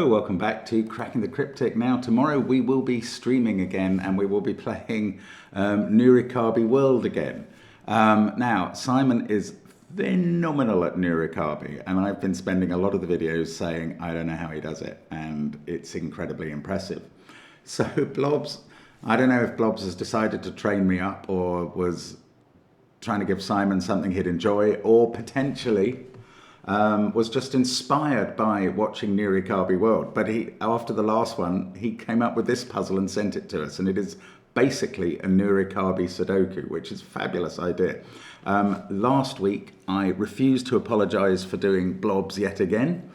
Hello, welcome back to Cracking the Cryptic. Now tomorrow we will be streaming again and we will be playing Nurikabe World again. Now Simon is phenomenal at Nurikabe and I've been spending a lot of the videos saying I don't know how he does it, and it's incredibly impressive. So Blobs, I don't know if Blobs has decided to train me up or was trying to give Simon something he'd enjoy, or potentially was just inspired by watching Nurikabe World. But after the last one, he came up with this puzzle and sent it to us, and it is basically a Nurikabe Sudoku, which is a fabulous idea. Last week, I refused to apologize for doing Blobs yet again,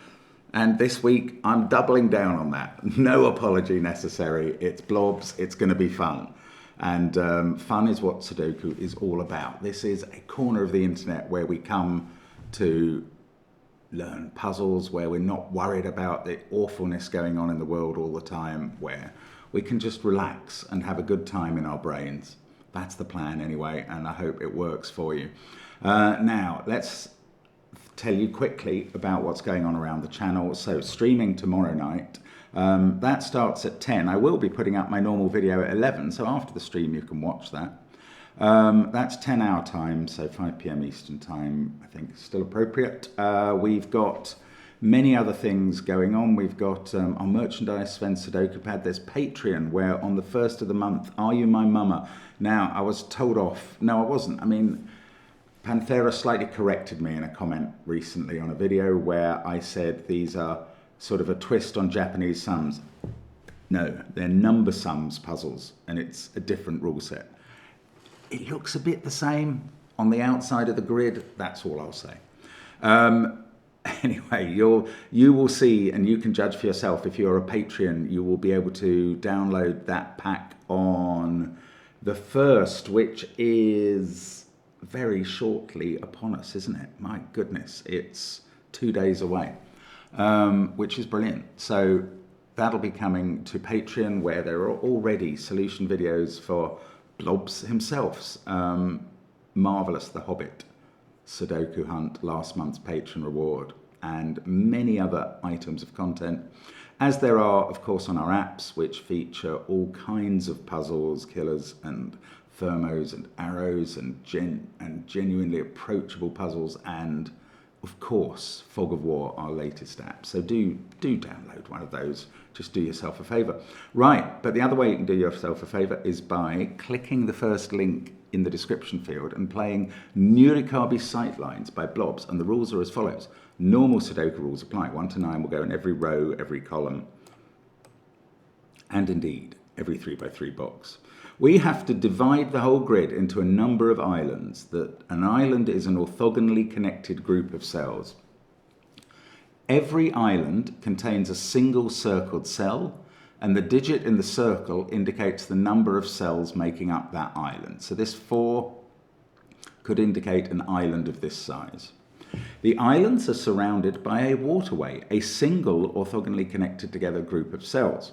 and this week, I'm doubling down on that. No apology necessary. It's Blobs. It's going to be fun. And fun is what Sudoku is all about. This is a corner of the internet where we come to learn puzzles, where we're not worried about the awfulness going on in the world all the time, where we can just relax and have a good time in our brains. That's the plan anyway, and I hope it works for you. Now, let's tell you quickly about what's going on around the channel. So streaming tomorrow night, that starts at 10. I will be putting up my normal video at 11, so after the stream you can watch that. That's 10 our time, so 5 p.m. Eastern time, I think is still appropriate. We've got many other things going on. We've got our merchandise, SVEN'S SUDOKU PAD. There's Patreon, where on the first of the month, Are You My Mama? Now, I was told off. No, I wasn't. I mean, Panthera slightly corrected me in a comment recently on a video where I said these are sort of a twist on Japanese sums. No, they're number sums puzzles, and it's a different rule set. It looks a bit the same on the outside of the grid. That's all I'll say. Anyway, you will see, and you can judge for yourself. If you're a Patreon, you will be able to download that pack on the 1st, which is very shortly upon us, isn't it? My goodness, it's 2 days away, which is brilliant. So that'll be coming to Patreon, where there are already solution videos for Blobs himself's marvellous The Hobbit Sudoku Hunt, last month's patron reward, and many other items of content, as there are, of course, on our apps, which feature all kinds of puzzles, killers, and thermos, and arrows, and genuinely approachable puzzles, and, of course, Fog of War, our latest app. So do download one of those. Just do yourself a favour. Right, but the other way you can do yourself a favour is by clicking the first link in the description field and playing Nurikabe Sightlines by Blobs. And the rules are as follows. Normal Sudoku rules apply. 1 to 9 will go in every row, every column, and indeed every 3 by 3 box. We have to divide the whole grid into a number of islands. That an island is an orthogonally connected group of cells. Every island contains a single circled cell, and the digit in the circle indicates the number of cells making up that island. So this 4 could indicate an island of this size. The islands are surrounded by a waterway, a single orthogonally connected together group of cells.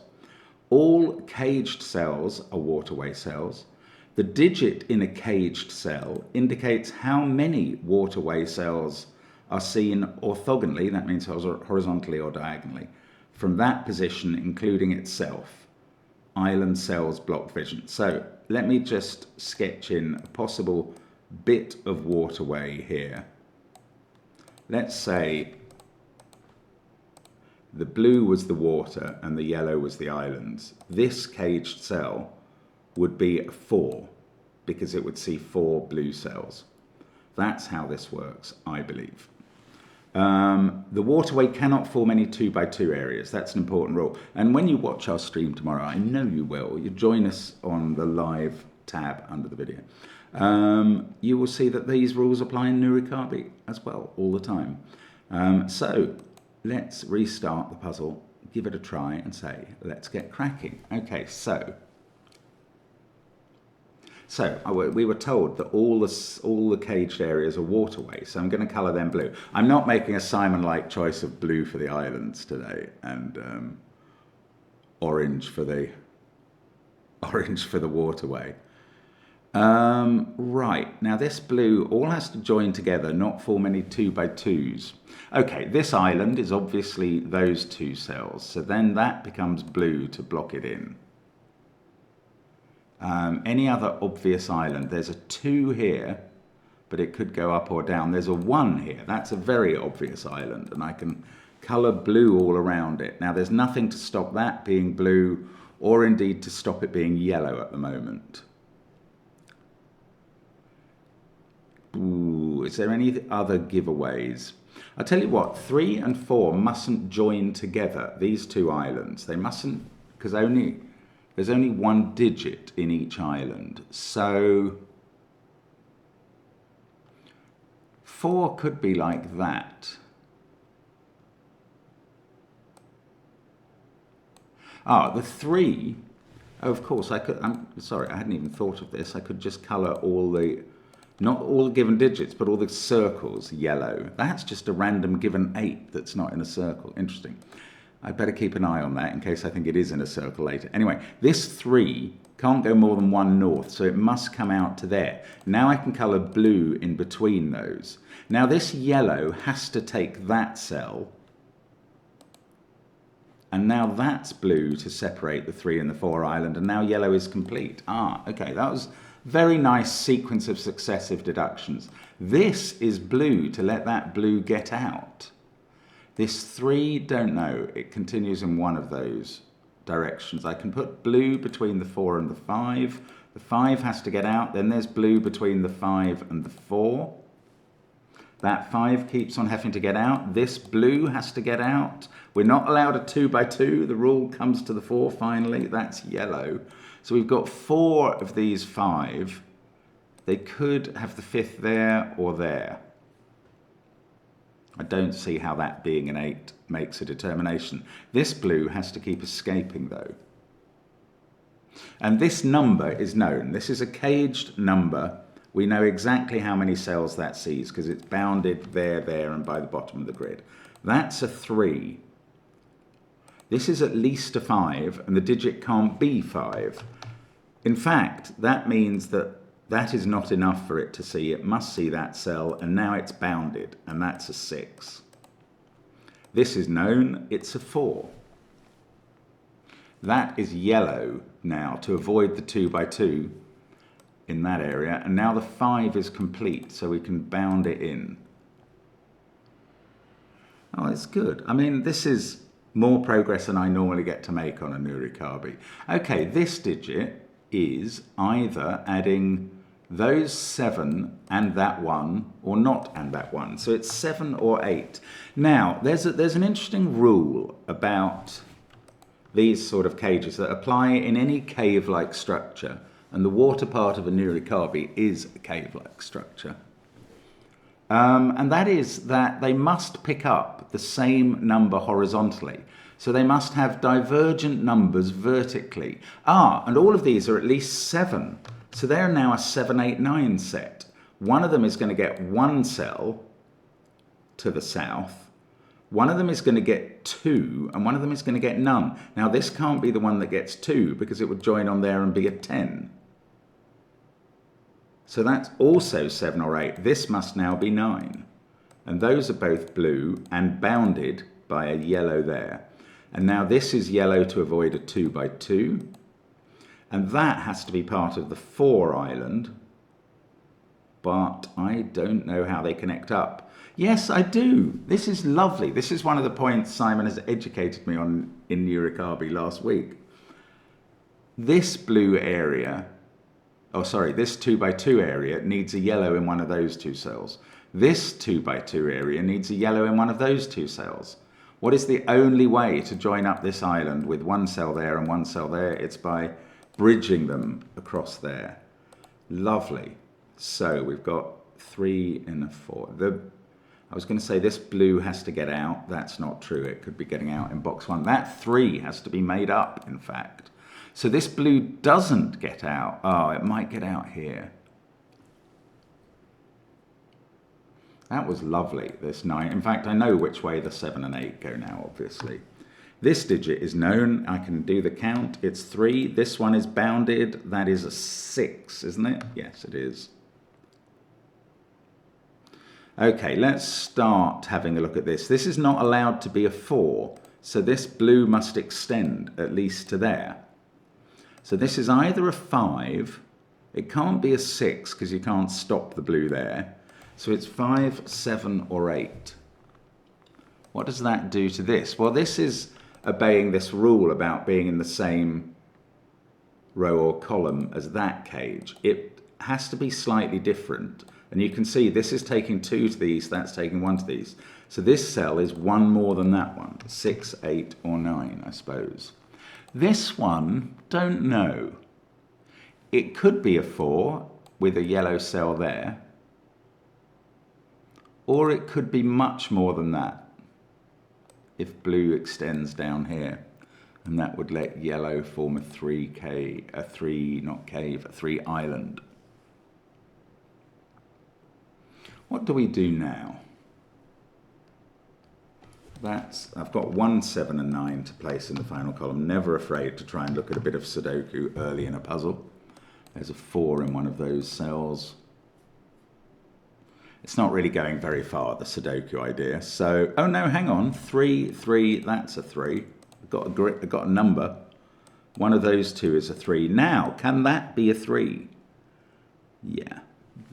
All caged cells are waterway cells. The digit in a caged cell indicates how many waterway cells are seen orthogonally, that means horizontally or diagonally, from that position, including itself. Island cells block vision. So let me just sketch in a possible bit of waterway here. Let's say the blue was the water and the yellow was the islands. This caged cell would be a 4 because it would see 4 blue cells. That's how this works, I believe. The waterway cannot form any 2 by 2 areas. That's an important rule. And when you watch our stream tomorrow, I know you will, you join us on the live tab under the video. You will see that these rules apply in Nurikabe as well, all the time. So let's restart the puzzle, give it a try and say, let's get cracking. Okay, so we were told that all the caged areas are waterways, so I'm going to colour them blue. I'm not making a Simon-like choice of blue for the islands today, and orange for the waterway. Right, now this blue all has to join together, not form any 2x2s. Okay, this island is obviously those two cells, so then that becomes blue to block it in. Any other obvious island? There's a 2 here, but it could go up or down. There's a 1 here. That's a very obvious island, and I can colour blue all around it. Now, there's nothing to stop that being blue, or indeed to stop it being yellow at the moment. Ooh, is there any other giveaways? I'll tell you what, 3 and 4 mustn't join together, these two islands. They mustn't, because there's only 1 digit in each island. So 4 could be like that. The 3, oh, of course, I'm sorry, I hadn't even thought of this. I could just colour not all the given digits, but all the circles yellow. That's just a random given 8 that's not in a circle. Interesting. I'd better keep an eye on that in case I think it is in a circle later. Anyway, this 3 can't go more than 1 north, so it must come out to there. Now I can colour blue in between those. Now this yellow has to take that cell, and now that's blue to separate the 3 and the 4 island, and now yellow is complete. Okay, that was a very nice sequence of successive deductions. This is blue to let that blue get out. This 3, don't know, it continues in one of those directions. I can put blue between the 4 and the 5. The 5 has to get out, then there's blue between the 5 and the 4. That 5 keeps on having to get out. This blue has to get out. We're not allowed a 2x2. The rule comes to the 4 finally. That's yellow. So we've got 4 of these 5. They could have the 5th there or there. I don't see how that being an 8 makes a determination. This blue has to keep escaping though. And this number is known. This is a caged number. We know exactly how many cells that sees because it's bounded there, and by the bottom of the grid. That's a 3. This is at least a 5, and the digit can't be 5. In fact, that means that that is not enough for it to see. It must see that cell, and now it's bounded, and that's a 6. This is known, it's a 4. That is yellow now to avoid the 2x2 in that area, and now the 5 is complete, so we can bound it in. Oh, it's good. I mean, this is more progress than I normally get to make on a Nurikabe. Okay, this digit is either adding those 7 and that 1, or not and that 1. So it's 7 or 8. Now, there's an interesting rule about these sort of cages that apply in any cave-like structure. And the water part of a Nurikabe is a cave-like structure. And that is that they must pick up the same number horizontally. So they must have divergent numbers vertically. And all of these are at least 7. So they're now a 7, 8, 9 set. One of them is going to get 1 cell to the south. One of them is going to get 2, and one of them is going to get none. Now this can't be the one that gets 2 because it would join on there and be a 10. So that's also 7 or 8. This must now be 9. And those are both blue and bounded by a yellow there. And now this is yellow to avoid a 2x2. And that has to be part of the 4 island. But I don't know how they connect up. Yes, I do. This is lovely. This is one of the points Simon has educated me on in Nurikabe last week. This blue area, this 2x2 area needs a yellow in one of those 2 cells. This 2x2 area needs a yellow in one of those 2 cells. What is the only way to join up this island with 1 cell there and 1 cell there? It's by bridging them across there. Lovely. So we've got 3 and a 4. I was going to say this blue has to get out. That's not true. It could be getting out in box 1. That 3 has to be made up, in fact. So this blue doesn't get out. It might get out here. That was lovely, this 9. In fact, I know which way the 7 and 8 go now, obviously. This digit is known. I can do the count. It's 3. This one is bounded. That is a 6, isn't it? Yes, it is. Okay, let's start having a look at this. This is not allowed to be a 4, so this blue must extend at least to there. So this is either a 5, it can't be a 6 because you can't stop the blue there. So it's 5, 7 or 8. What does that do to this? Well, this is obeying this rule about being in the same row or column as that cage. It has to be slightly different. And you can see this is taking 2 to the east, that's taking 1 to the east. So this cell is 1 more than that one, 6, 8 or 9, I suppose. This one, don't know. It could be a 4 with a yellow cell there, or it could be much more than that if blue extends down here, and that would let yellow form a 3 island. What do we do now? I've got 1, 7 and 9 to place in the final column. Never afraid to try and look at a bit of Sudoku early in a puzzle. There's a 4 in one of those cells. It's not really going very far, the Sudoku idea. So, oh no, hang on, 3, 3, that's a 3. I've got a number. One of those two is a 3. Now, can that be a 3? Yeah,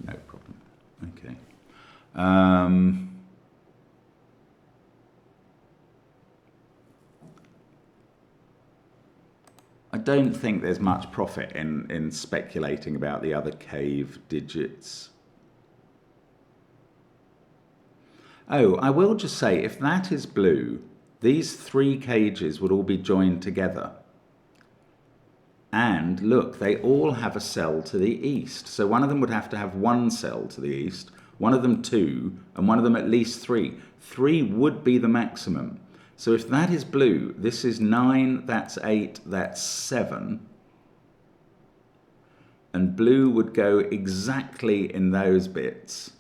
no problem. Okay. I don't think there's much profit in speculating about the other cave digits. Oh, I will just say, if that is blue, these 3 cages would all be joined together. And look, they all have a cell to the east. So one of them would have to have 1 cell to the east, one of them 2, and one of them at least 3. 3 would be the maximum. So if that is blue, this is 9, that's 8, that's 7. And blue would go exactly in those bits.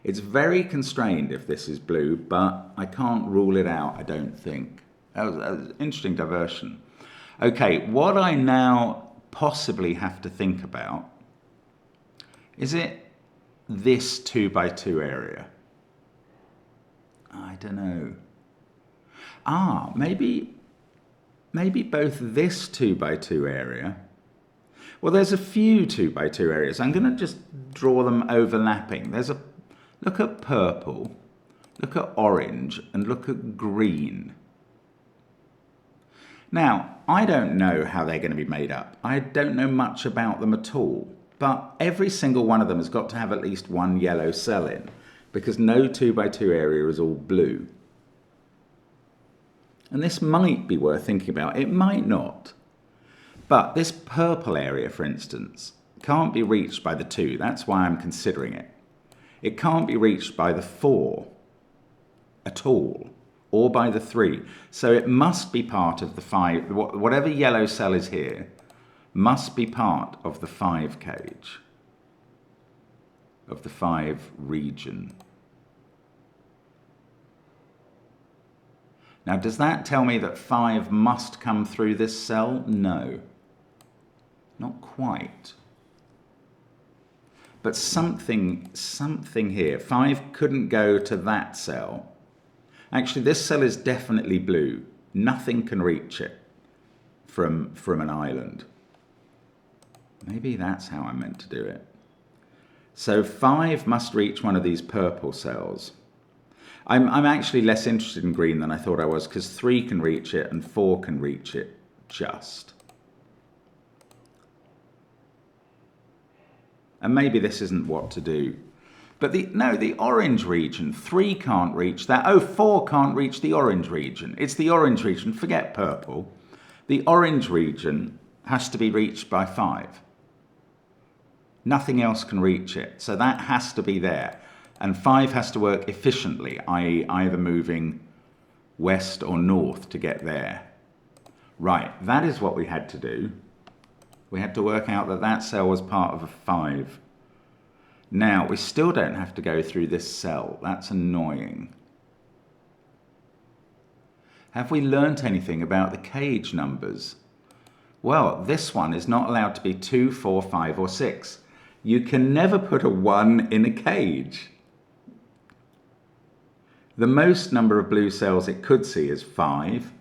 It's very constrained if this is blue, but I can't rule it out, I don't think. That was an interesting diversion. Okay, what I now possibly have to think about, is it this 2 by 2 area? I don't know. Maybe both this 2 by 2 area. Well, there's a few 2 by 2 areas. I'm going to just draw them overlapping. Look at purple, look at orange, and look at green. Now, I don't know how they're going to be made up. I don't know much about them at all. But every single one of them has got to have at least 1 yellow cell in, because no 2 by 2 area is all blue. And this might be worth thinking about. It might not. But this purple area, for instance, can't be reached by the 2. That's why I'm considering it. It can't be reached by the 4 at all, or by the 3. So it must be part of the 5. Whatever yellow cell is here must be part of the 5 cage, of the 5 region. Now, does that tell me that 5 must come through this cell? No, not quite. But something here. 5 couldn't go to that cell. Actually, this cell is definitely blue. Nothing can reach it from an island. Maybe that's how I meant to do it. So 5 must reach one of these purple cells. I'm actually less interested in green than I thought I was, because 3 can reach it and 4 can reach it just. And maybe this isn't what to do. But the orange region, 3 can't reach that. Oh, 4 can't reach the orange region. It's the orange region, forget purple. The orange region has to be reached by 5. Nothing else can reach it. So that has to be there. And 5 has to work efficiently, i.e. either moving west or north to get there. Right, that is what we had to do. We had to work out that that cell was part of a 5. Now, we still don't have to go through this cell. That's annoying. Have we learnt anything about the cage numbers? Well, this one is not allowed to be 2, 4, 5 or 6. You can never put a 1 in a cage. The most number of blue cells it could see is 5.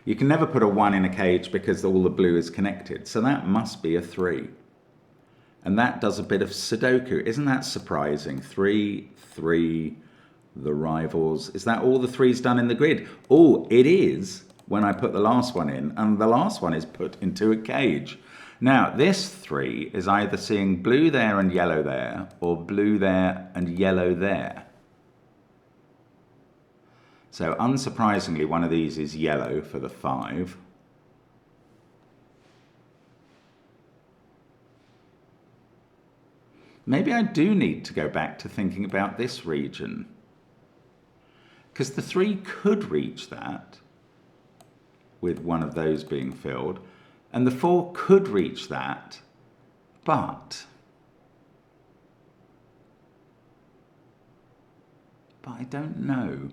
You can never put a 1 in a cage because all the blue is connected. So that must be a 3. And that does a bit of Sudoku. Isn't that surprising? 3, 3, the rivals. Is that all the 3's done in the grid? Oh, it is when I put the last one in. And the last one is put into a cage. Now, this 3 is either seeing blue there and yellow there, or blue there and yellow there. So unsurprisingly, one of these is yellow for the 5. Maybe I do need to go back to thinking about this region, because the 3 could reach that with one of those being filled, and the 4 could reach that, but I don't know.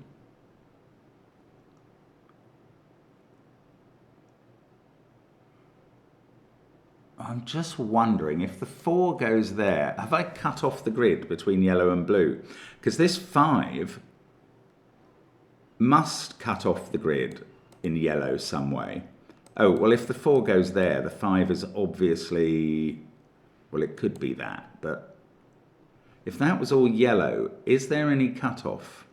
I'm just wondering if the 4 goes there, have I cut off the grid between yellow and blue? Because this 5 must cut off the grid in yellow some way. Oh, well, if the 4 goes there, the 5 is obviously, well, it could be that, but if that was all yellow, is there any cut-off?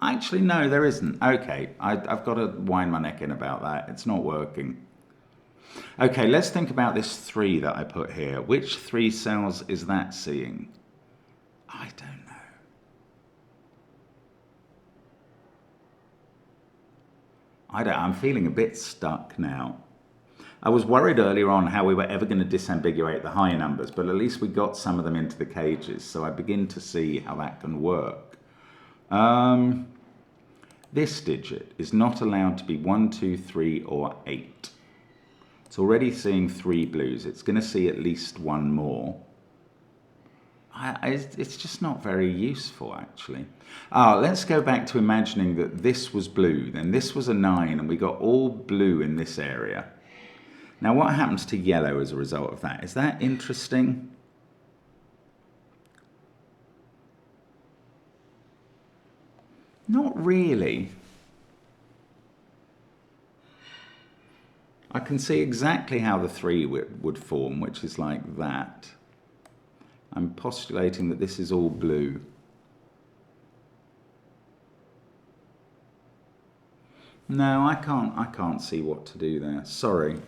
Actually, no, there isn't. Okay, I've got to wind my neck in about that. It's not working. Okay, let's think about this 3 that I put here. Which 3 cells is that seeing? I don't know. I'm feeling a bit stuck now. I was worried earlier on how we were ever going to disambiguate the high numbers, but at least we got some of them into the cages, so I begin to see how that can work. This digit is not allowed to be 1, 2, 3, or 8. It's already seeing 3 blues. It's going to see at least 1 more. It's just not very useful, actually. Let's go back to imagining that this was blue. Then this was a 9, and we got all blue in this area. Now, what happens to yellow as a result of that? Is that interesting? Not really. I can see exactly how the 3 would form, which is like that. I'm postulating that this is all blue. No, I can't see what to do there. Sorry.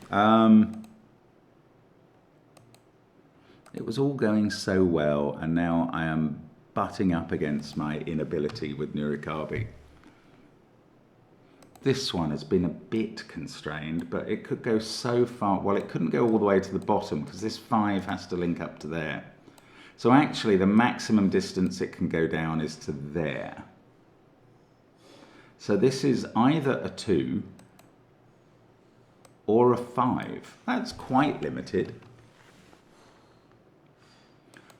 It was all going so well, and now I am butting up against my inability with Nurikabe. This one has been a bit constrained, but it could go so far. Well, it couldn't go all the way to the bottom because this 5 has to link up to there. So actually, the maximum distance it can go down is to there. So this is either a 2 or a 5. That's quite limited.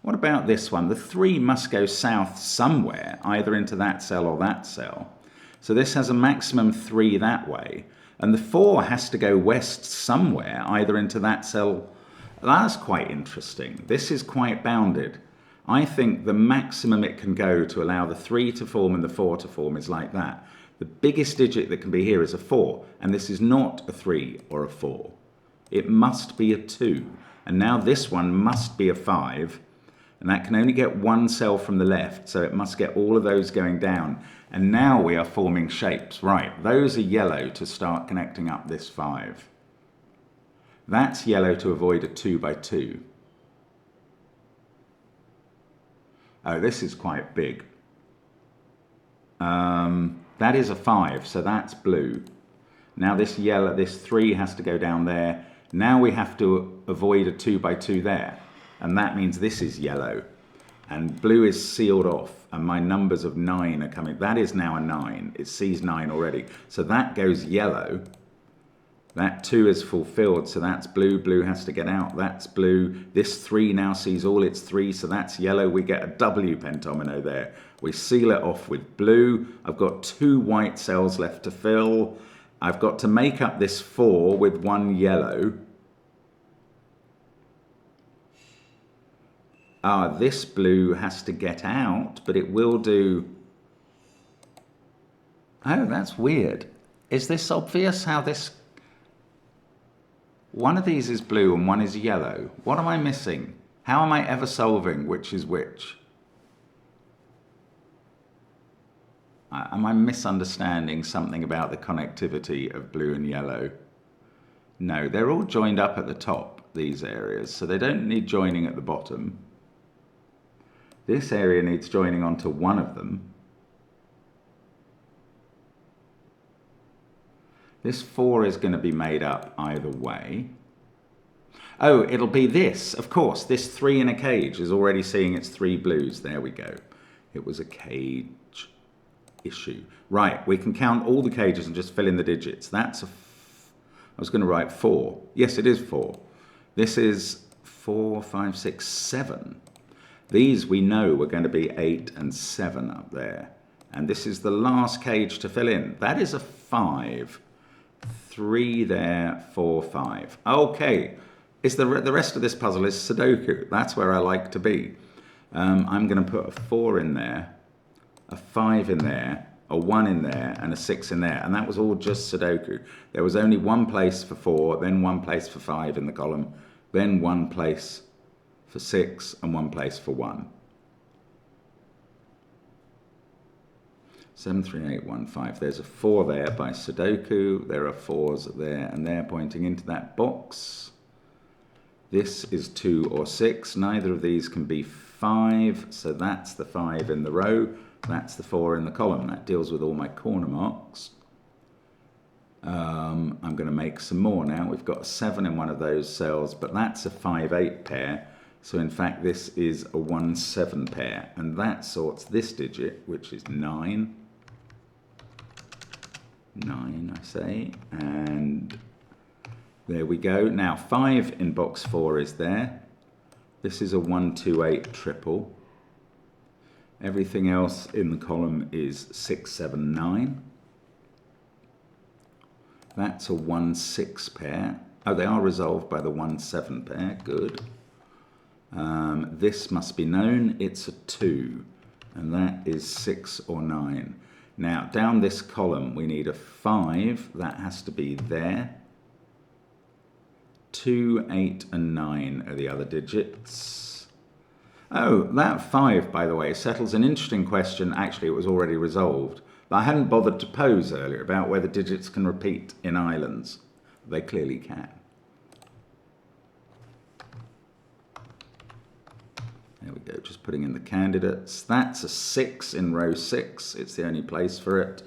What about this one? The 3 must go south somewhere, either into that cell or that cell. So this has a maximum 3 that way. And the 4 has to go west somewhere, either into that cell. That's quite interesting. This is quite bounded. I think the maximum it can go to allow the 3 to form and the 4 to form is like that. The biggest digit that can be here is a 4, and this is not a 3 or a 4. It must be a 2. And now this one must be a 5, and that can only get 1 cell from the left, so it must get all of those going down. And now we are forming shapes. Right, those are yellow to start connecting up this 5. That's yellow to avoid a 2 by 2. Oh, this is quite big. That is a 5, so that's blue. Now this yellow, this 3 has to go down there. Now we have to avoid a 2 by 2 there. And that means this is yellow. And blue is sealed off. And my numbers of 9 are coming. That is now a 9. It sees 9 already. So that goes yellow. That 2 is fulfilled, so that's blue. Blue has to get out. That's blue. This 3 now sees all its 3, so that's yellow. We get a W pentomino there. We seal it off with blue. I've got 2 white cells left to fill. I've got to make up this 4 with 1 yellow. This blue has to get out, but it will do... Oh, that's weird. Is this obvious how this... One of these is blue and one is yellow. What am I missing? How am I ever solving which is which? Am I misunderstanding something about the connectivity of blue and yellow? No, they're all joined up at the top, these areas, so they don't need joining at the bottom. This area needs joining onto one of them. This 4 is going to be made up either way. Oh, it'll be this, of course. This 3 in a cage is already seeing its 3 blues. There we go. It was a cage issue. Right, we can count all the cages and just fill in the digits. That's I was going to write 4. Yes, it is 4. This is 4, 5, 6, 7. These we know are going to be 8 and 7 up there. And this is the last cage to fill in. That is a 5. 3 there, 4, 5. Okay, the rest of this puzzle is Sudoku. That's where I like to be. I'm going to put a 4 in there, a 5 in there, a 1 in there, and a 6 in there. And that was all just Sudoku. There was only 1 place for 4, then 1 place for 5 in the column, then 1 place for 6, and 1 place for 1. 7, 3, 8, 1, 5. There's a 4 there by Sudoku. There are 4s there and there pointing into that box. This is 2 or 6. Neither of these can be 5, so that's the 5 in the row. That's the 4 in the column. That deals with all my corner marks. I'm going to make some more now. We've got a 7 in one of those cells, but that's a 5, 8 pair. So in fact, this is a 1, 7 pair, and that sorts this digit, which is 9. 9, I say, and there we go. Now 5 in box 4 is there. This is a 1, 2, 8 triple. Everything else in the column is 6, 7, 9. That's a 1, 6 pair. Oh, they are resolved by the 1, 7 pair. Good. This must be known. It's a 2, and that is 6 or 9. Now, down this column, we need a 5. That has to be there. 2, 8, and 9 are the other digits. Oh, that 5, by the way, settles an interesting question. Actually, it was already resolved. But I hadn't bothered to pose earlier about whether digits can repeat in islands. They clearly can. There we go, just putting in the candidates. That's a 6 in row 6. It's the only place for it.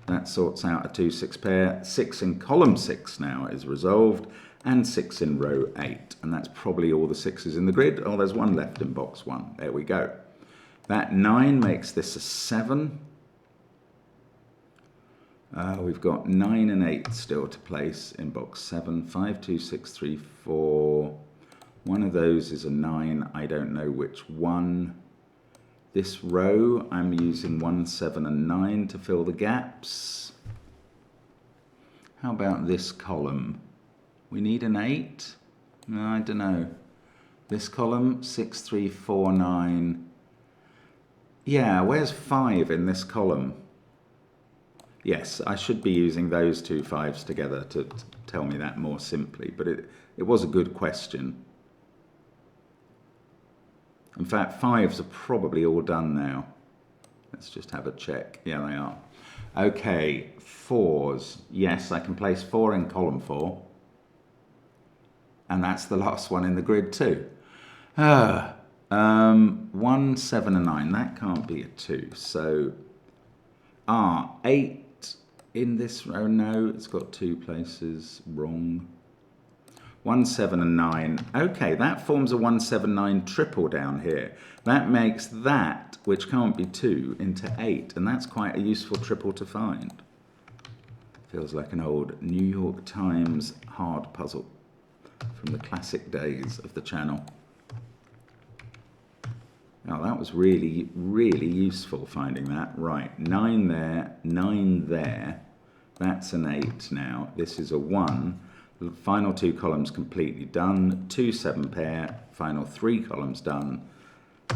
That sorts out a 2, 6 pair. 6 in column 6 now is resolved, and 6 in row 8. And that's probably all the 6s in the grid. Oh, there's 1 left in box 1. There we go. That 9 makes this a 7. We've got 9 and 8 still to place in box 7. 5, 2, 6, 3, 4... One of those is a 9, I don't know which one. This row, I'm using 1, 7, and 9 to fill the gaps. How about this column? We need an 8? No, I don't know. This column, 6, 3, 4, 9. Yeah, where's 5 in this column? Yes, I should be using those 2 5s together to tell me that more simply, but it was a good question. In fact, 5s are probably all done now. Let's just have a check. Yeah, they are. Okay, 4s. Yes, I can place 4 in column 4. And that's the last one in the grid too. 1, 7, and 9. That can't be a 2. So, 8 in this row. No, it's got 2 places. Wrong. 1, 7, and 9. Okay, that forms a 1, 7, 9 triple down here. That makes that, which can't be 2, into 8, and that's quite a useful triple to find. Feels like an old New York Times hard puzzle from the classic days of the channel. Oh, that was really, really useful finding that. Right, 9 there, 9 there. That's an 8 now. This is a 1. The final 2 columns completely done. 2 7 pair, final 3 columns done.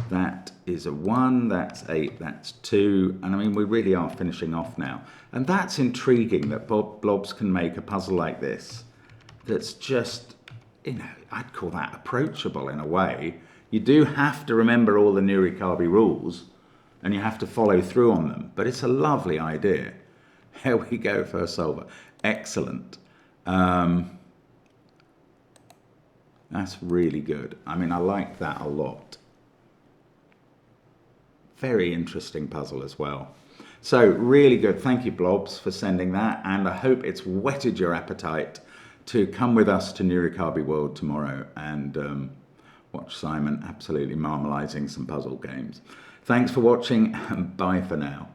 That is a 1, that's 8, that's 2. And I mean, we really are finishing off now. And that's intriguing that Blobs can make a puzzle like this that's just, you know, I'd call that approachable in a way. You do have to remember all the Nurikabe rules and you have to follow through on them. But it's a lovely idea. Here we go, first solver. Excellent. That's really good. I mean, I like that a lot. Very interesting puzzle as well. So really good. Thank you, Blobs, for sending that. And I hope it's whetted your appetite to come with us to Nurikabe World tomorrow and watch Simon absolutely marmalising some puzzle games. Thanks for watching and bye for now.